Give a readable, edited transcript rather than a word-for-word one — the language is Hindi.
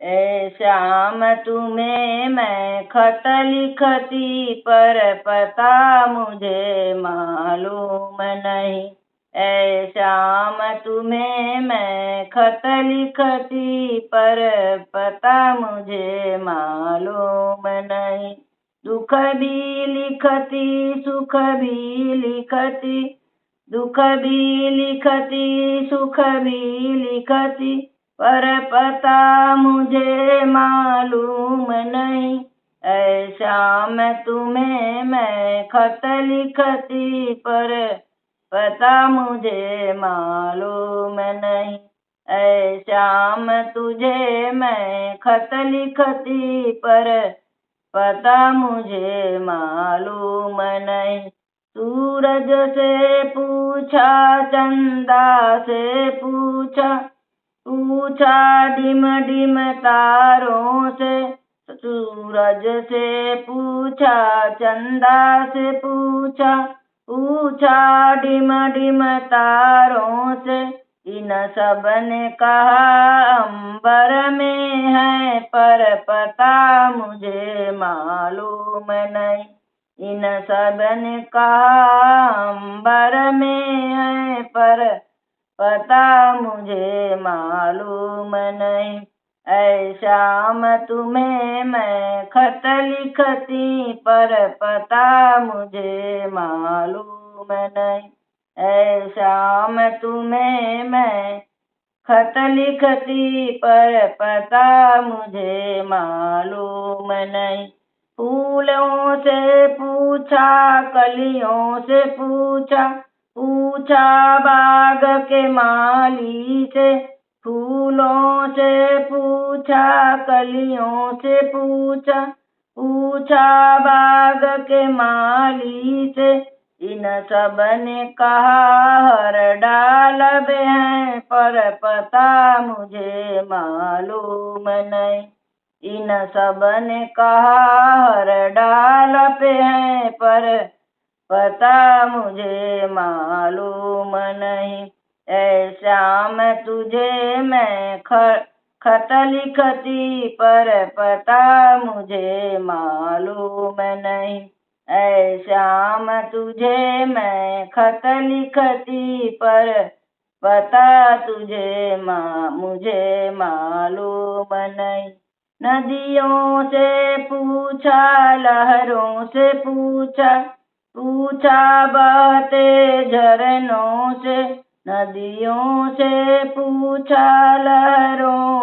ए श्याम तुम्हें मैं खत लिखती पर पता मुझे मालूम नहीं। ए श्याम तुम्हें मैं खत लिखती पर पता मुझे मालूम नहीं। दुख भी लिखती सुख भी लिखती, दुख भी लिखती सुख भी लिखती, पर पता मुझे मालूम नहीं। ऐ श्याम तुम्हें मैं खत लिखती पर पता मुझे मालूम नहीं। ऐ श्याम तुझे मैं खत लिखती पर पता मुझे मालूम नहीं। सूरज से पूछा चंदा से पूछा, पूछा डिम डिम तारों से। सूरज से पूछा चंदा से पूछा, पूछा डिम डिम तारों से। इन सब ने कहा अंबर में है पर पता मुझे मालूम नहीं। इन सब ने कहा अंबर में है पर पता मुझे मालूम नहीं। ऐ श्याम तुम्हें मैं खत लिखती पर पता मुझे मालूम नहीं। ऐ श्याम तुम्हें मैं खत लिखती पर पता मुझे मालूम नहीं। फूलों से पूछा कलियों से पूछा, पूछा बाग के माली से। फूलों से पूछा कलियों से पूछा, पूछा बाग के माली से। इन सब ने कहा हर डाल में है पर पता मुझे मालूम नहीं। इन सब ने कहा हर डाल पे है पर पता मुझे मालूम नहीं। ऐ श्याम तुझे मैं खत लिखती पर पता मुझे मालूम नहीं। ऐ श्याम तुझे मैं खत लिखती पर पता मुझे मालूम नहीं। नदियों से पूछा लहरों से पूछा, पूछा बहते झरनों से। नदियों से पूछा लहरों